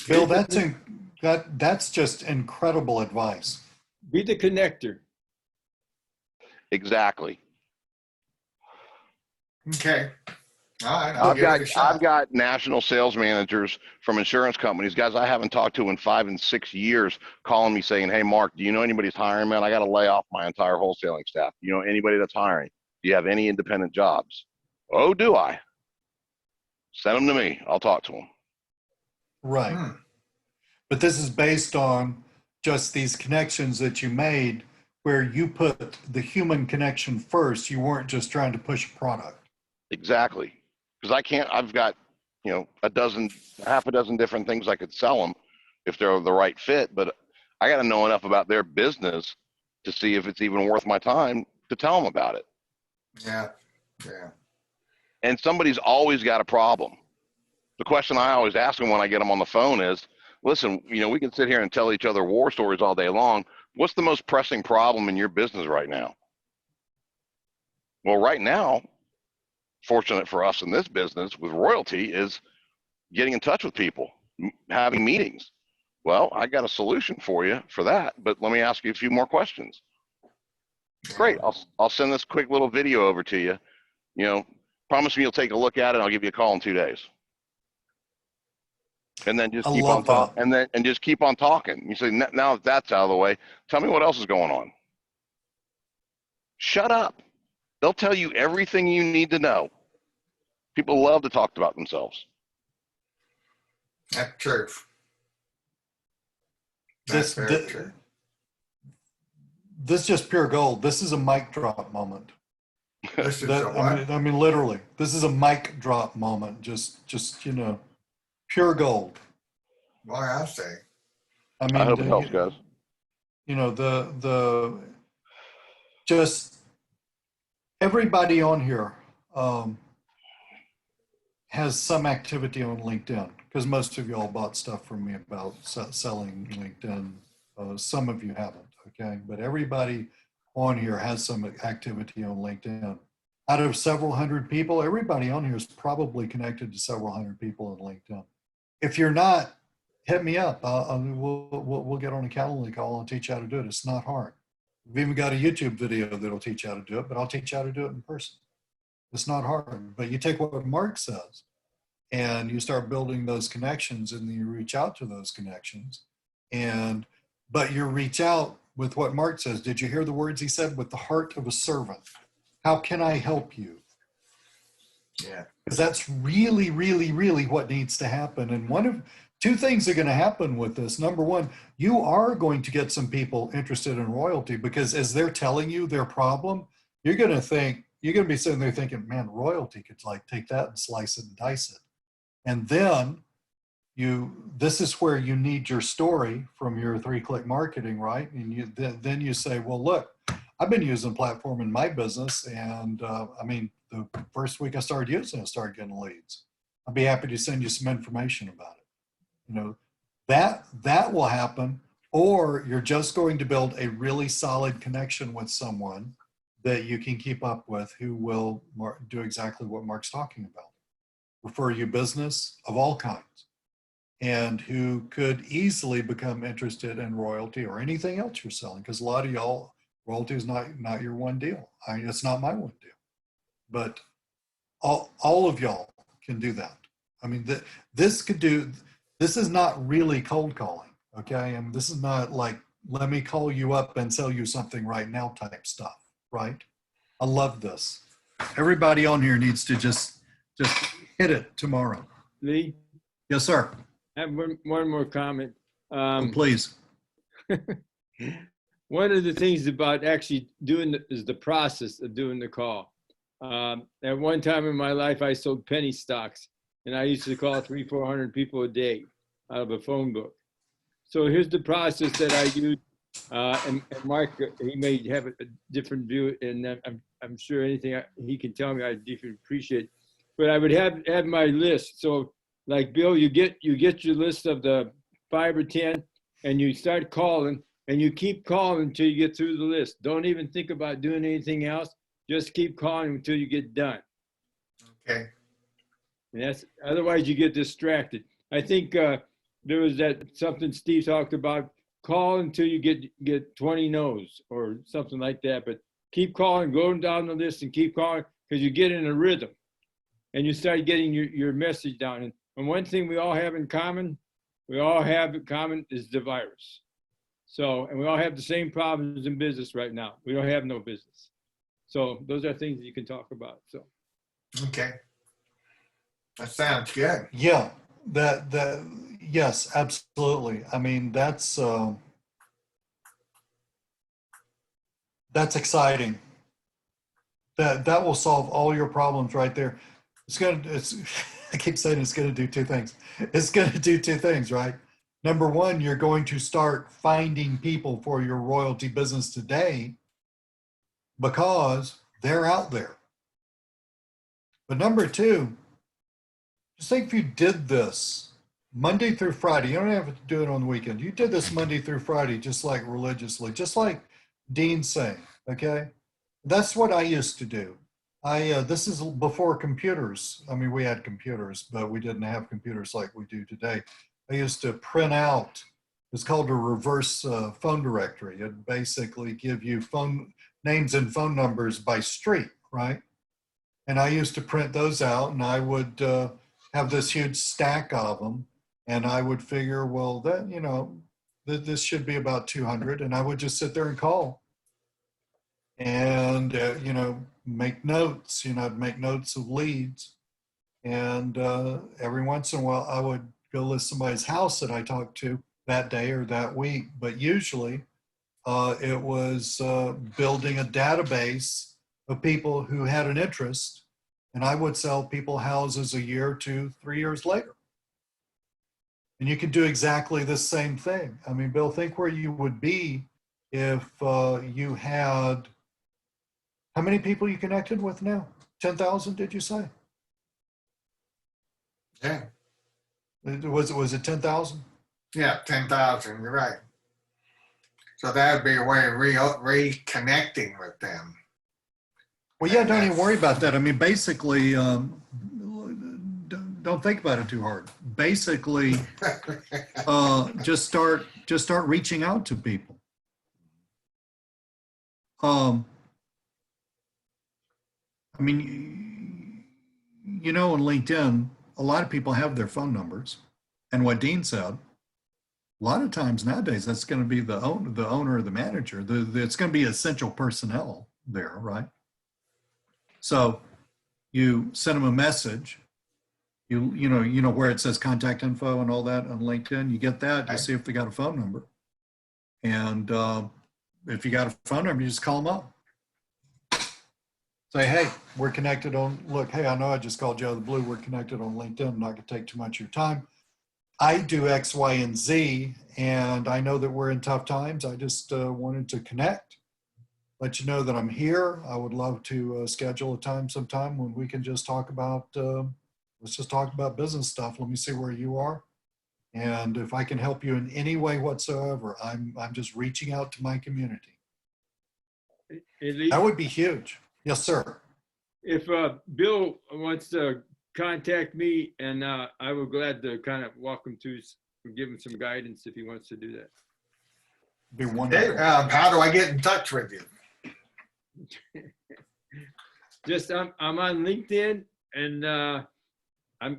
Bill, that's just incredible advice. Be the connector. Exactly. Okay. All right. I'll give it a shot. I've got national sales managers from insurance companies, guys I haven't talked to in 5 and 6 years, calling me saying, hey, Mark, do you know anybody's hiring, man? I got to lay off my entire wholesaling staff. Do you know anybody that's hiring? Do you have any independent jobs? Oh, do I? Send them to me. I'll talk to them. Right. But this is based on just these connections that you made where you put the human connection first. You weren't just trying to push a product. Exactly. Because I've got, you know, half a dozen different things I could sell them if they're the right fit, but I got to know enough about their business to see if it's even worth my time to tell them about it. Yeah. And somebody's always got a problem. The question I always ask them when I get them on the phone is, listen, you know, we can sit here and tell each other war stories all day long. What's the most pressing problem in your business right now? Well, right now, fortunate for us in this business with Royalty is getting in touch with people, having meetings. Well, I got a solution for you for that, but let me ask you a few more questions. Great. I'll send this quick little video over to you. You know, promise me you'll take a look at it. I'll give you a call in 2 days. And then just I keep on love that. talking, and just keep on talking. You say, now that that's out of the way, tell me what else is going on. Shut up. They'll tell you everything you need to know. People love to talk about themselves. That's true. That's This, very this, true. this is just pure gold. This is a mic drop moment. This is That, a what? I mean, literally, this is a mic drop moment. Just, you know, pure gold. Boy, I say. I I mean, hope it helps, guys. you know, just everybody on here has some activity on LinkedIn, because most of y'all bought stuff from me about selling LinkedIn. Some of you haven't, okay? But everybody on here has some activity on LinkedIn. Out of several hundred people, everybody on here is probably connected to several hundred people on LinkedIn. If you're not, hit me up. We'll get on a Calendly call and teach you how to do it. It's not hard. We've even got a YouTube video that'll teach you how to do it, but I'll teach you how to do it in person. It's not hard, but you take what Mark says and you start building those connections, and then you reach out to those connections. But you reach out with what Mark says. Did you hear the words he said? With the heart of a servant. How can I help you? Yeah. Because that's really, really, really what needs to happen. And one of two things are going to happen with this. Number one, you are going to get some people interested in royalty, because as they're telling you their problem, you're going to be sitting there thinking, man, royalty could like take that and slice it and dice it. And then this is where you need your story from your 3-click marketing, right? And then you say, well, look, I've been using the platform in my business, and I mean, the first week I started using it, I started getting leads. I'd be happy to send you some information about it. You know, that will happen, or you're just going to build a really solid connection with someone that you can keep up with, who will do exactly what Mark's talking about. Refer you business of all kinds, and who could easily become interested in royalty or anything else you're selling. Because a lot of y'all, royalty is not your one deal. It's not my one deal, but all of y'all can do that. I mean, this is not really cold calling, okay? And this is not like, let me call you up and sell you something right now type stuff, right? I love this. Everybody on here needs to just hit it tomorrow. Lee, Yes, sir. I have one more comment. Please. One of the things about actually doing is the process of doing the call. At one time in my life, I sold penny stocks, and I used to call 300-400 people a day out of a phone book. So here's the process that I use. And Mark, he may have a different view, and I'm sure anything he can tell me, I deeply appreciate. But I would have my list. So, like Bill, you get your list of the 5 or 10, and you start calling, and you keep calling until you get through the list. Don't even think about doing anything else. Just keep calling until you get done. Okay. And that's, otherwise you get distracted. I think there was something Steve talked about. Call until you get 20 no's or something like that. But keep calling, going down the list and keep calling, because you get in a rhythm and you start getting your message down. And one thing we all have in common, is the virus. So, and we all have the same problems in business right now. We don't have no business. So those are things that you can talk about. So. Okay. That sounds good. Yeah, yes, absolutely. I mean, that's exciting. That will solve all your problems right there. I keep saying it's going to do two things. It's going to do two things, right? Number one, you're going to start finding people for your royalty business today because they're out there. But number two, just think if you did this Monday through Friday, you don't have to do it on the weekend. You did this Monday through Friday, just like religiously, just like Dean's saying, okay? That's what I used to do. This is before computers. I mean, we had computers, but we didn't have computers like we do today. I used to print out, it's called a reverse phone directory. It basically give you phone names and phone numbers by street, right? And I used to print those out, and I would have this huge stack of them. And I would figure, well, that, you know, this should be about 200. And I would just sit there and call and, you know, make notes, you know, I'd make notes of leads. And every once in a while, I would go list somebody's house that I talked to that day or that week. But usually it was building a database of people who had an interest. And I would sell people houses a year, 2, 3 years later. And you can do exactly the same thing. I mean, Bill, think where you would be if you had, how many people you connected with now? 10,000, did you say? Yeah, Was it 10,000? yeah, 10,000, you're right. So that would be a way of reconnecting with them. Well, yeah, don't even worry about that. I mean, basically, don't think about it too hard. Basically, just start reaching out to people. I mean, you know, on LinkedIn, a lot of people have their phone numbers, and what Dean said, a lot of times nowadays that's going to be the owner or the manager. It's going to be essential personnel there, right? So you send them a message. You know where it says contact info and all that on LinkedIn. You get that. You see if they got a phone number, and if you got a phone number, you just call them up. Say, hey, we're connected on. Look, hey, I know I just called you out of the blue. We're connected on LinkedIn. I'm not going to take too much of your time. I do X, Y, and Z, and I know that we're in tough times. I just wanted to connect, let you know that I'm here. I would love to schedule a time sometime when we can just talk about, let's just talk about business stuff. Let me see where you are. And if I can help you in any way whatsoever, I'm just reaching out to my community. That would be huge. Yes, sir. If Bill wants to contact me, and I would glad to kind of walk him through, give him some guidance if he wants to do that. Be Hey, wonderful. how do I get in touch with you? Just I'm on LinkedIn, and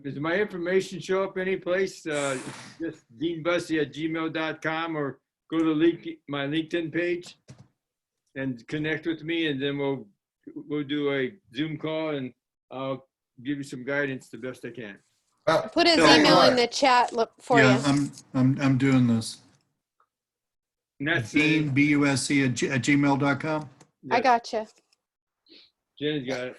does my information show up any place? Just deanbussey@gmail.com, or go to my LinkedIn page and connect with me, and then we'll do a Zoom call, and I'll give you some guidance the best I can. Well, Put his Yeah, email right. in the chat for Yeah, you. I'm doing this. And that's Dean, BUSC at gmail.com. I gotcha. Jen's got it.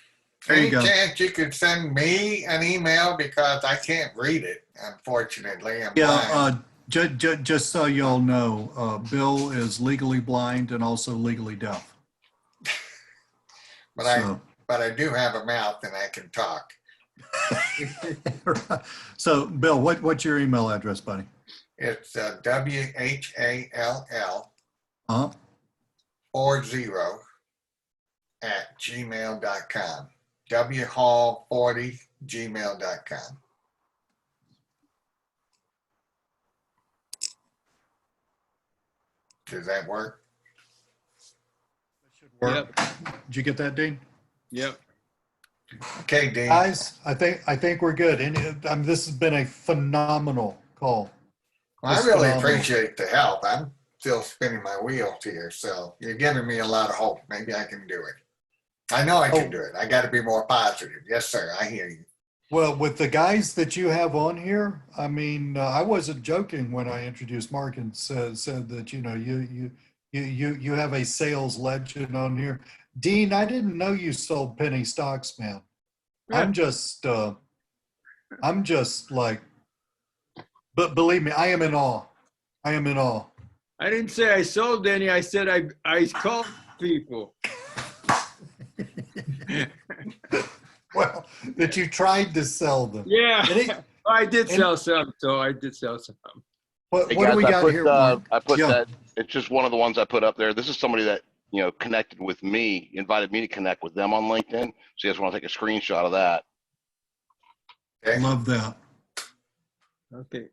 There you Any go. chance you could send me an email, because I can't read it, unfortunately. I'm Yeah, blind. just so y'all know, Bill is legally blind and also legally deaf. But So, I do have a mouth and I can talk. so Bill, what's your email address, buddy? It's WHALL Uh-huh. 40 at gmail.com. WHall40 gmail.com. Does that work? Work. Did you get that, Dean? Yep. Okay, Dean. Guys, I think we're good. And this has been a phenomenal call. Well, I Just really phenomenal. appreciate the help. I'm still spinning my wheels here, so you're giving me a lot of hope. Maybe I can do it. I know I can do it. I got to be more positive. Yes, sir. I hear you. Well, with the guys that you have on here, I mean, I wasn't joking when I introduced Mark and said that, you know, you have a sales legend on here. Dean, I didn't know you sold penny stocks, man. I'm just like, but believe me, I am in awe. I am in awe. I didn't say I sold any. I said I called people. Well, that you tried to sell them. Yeah, Any- I did sell some. So I did sell some. What Hey do guys, we got here, Mark? I put Yeah. that. It's just one of the ones I put up there. This is somebody that, you know, connected with me, invited me to connect with them on LinkedIn. So you guys want to take a screenshot of that. Okay, Love that. Okay.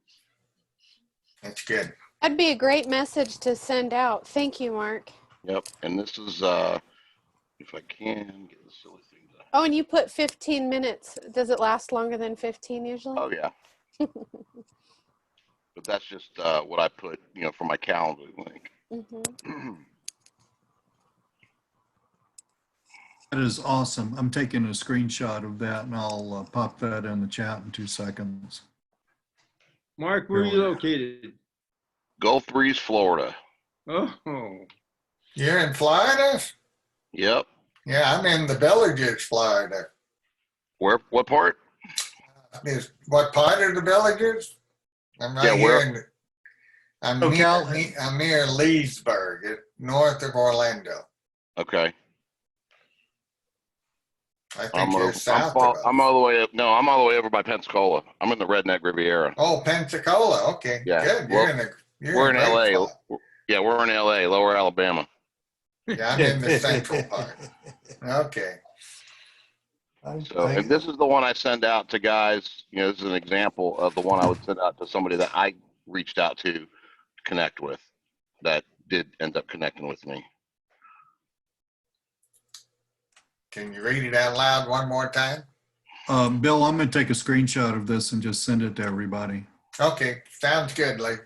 that's good. That'd be a great message to send out. Thank you, Mark. Yep. And this is, if I can get the silly things out. Oh, and you put 15 minutes. Does it last longer than 15 usually? Oh yeah. But that's just what I put, for my calendar link. Mm-hmm. That is awesome. I'm taking a screenshot of that and I'll pop that in the chat in 2 seconds. Mark, where are you located? Gulf Breeze, Florida. Oh, You're in Florida? Yep. Yeah, I'm in the Villages, Florida. Where? What part? What part of the Villages? I'm right Yeah, here where? in. I'm Okay. I'm near Leesburg, north of Orlando. Okay. I think you're south of us. I'm all the way up. No, I'm all the way over by Pensacola. I'm in the Redneck Riviera. Oh, Pensacola. Okay, Yeah. good. Well, You're we're in in a great LA. spot. Yeah, we're in LA, Lower Alabama. Yeah, I'm in the central part. Okay. So, and this is the one I send out to guys. This is an example of the one I would send out to somebody that I reached out to connect with, that did end up connecting with me. Can you read it out loud one more time? Bill, I'm going to take a screenshot of this and just send it to everybody. Okay, sounds good, Lee.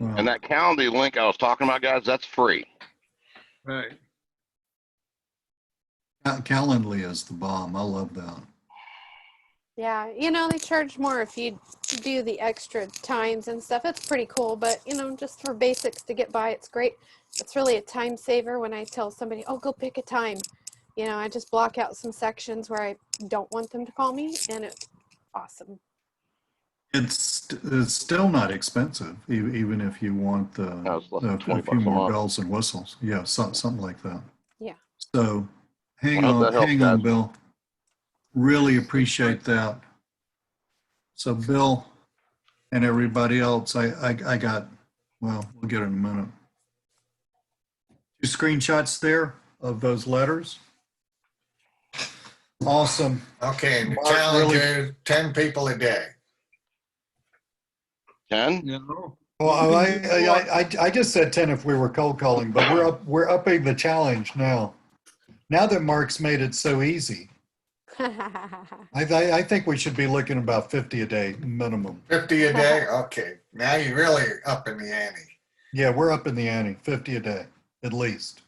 And that calendar link I was talking about, guys, that's free. right. Calendly is the bomb. I love that. Yeah, they charge more if you do the extra times and stuff. It's pretty cool, but just for basics to get by, it's great. It's really a time saver when I tell somebody, oh, go pick a time. I just block out some sections where I don't want them to call me, and it's awesome. It's still not expensive, even if you want No, it's less than a 20 few bucks a more month. bells and whistles. Yeah, something like that. Yeah. So hang Well, I hope that helps, hang on, guys. Bill. Really appreciate that. So Bill and everybody else, I got, well, we'll get it in a minute. 2 screenshots there of those letters. Awesome. Okay, and the Mark, challenge really- is 10 people a day. 10? No. Well, You can do more. I just said 10 if we were cold calling, but we're upping the challenge now. Now that Mark's made it so easy, I think we should be looking about 50 a day minimum. 50 a day? Okay, now you're really up in the ante. Yeah, we're up in the ante, 50 a day at least.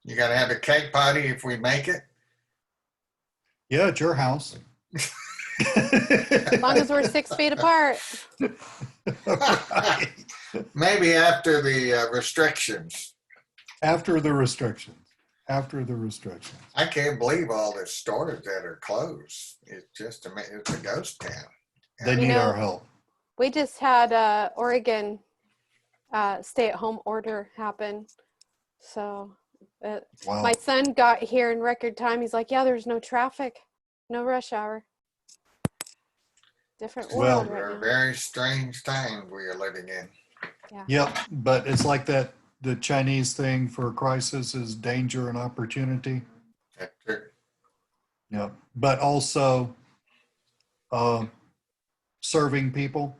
You got to have a cake party if we make it. Yeah, at your house. As long as we're 6 feet apart. Right. Maybe after the restrictions. After the restrictions. After the restrictions. I can't believe all the stores that are closed. It's a ghost town. They need our help. We just had Oregon stay-at-home order happen. So Wow. my son got here in record time. He's like, yeah, there's no traffic, no rush hour. Different Well, world They're right now. very strange times we are living in. Yep, but it's like that, the Chinese thing for crisis is danger and opportunity. That's it. Yep, but also serving people,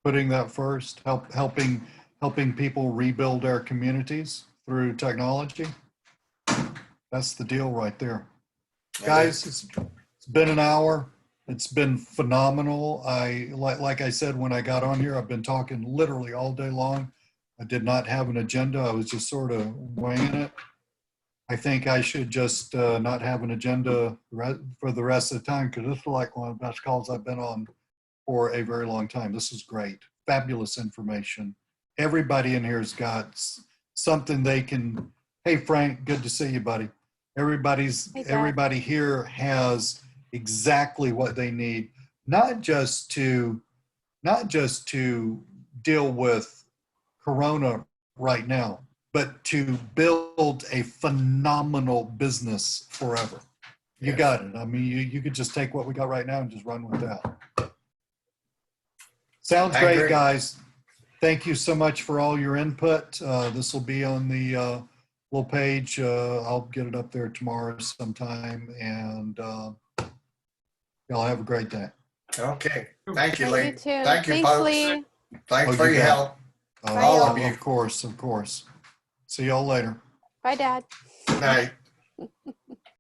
putting that first, helping people rebuild our communities through technology. That's the deal right there. Guys, it's been an hour. It's been phenomenal. Like I said, when I got on here, I've been talking literally all day long. I did not have an agenda. I was just sort of winging it. I think I should just not have an agenda for the rest of the time, because this is like one of the best calls I've been on for a very long time. This is great. Fabulous information. Everybody in here's got something they can, hey, Frank, good to see you, buddy. Everybody here has exactly what they need, not just to deal with Corona right now, but to build a phenomenal business forever. You got it. I mean, you could just take what we got right now and just run with that. Sounds great, guys. Thank you so much for all your input. This will be on the little page. I'll get it up there tomorrow sometime, and y'all have a great day. Okay. Thank you, Hey, Lee. you too. Thank you, Thanks, folks. Lee. Thanks Oh, for you your bet. help. Bye, All y'all. of you. Of course. See y'all later. Bye, Dad. Good night.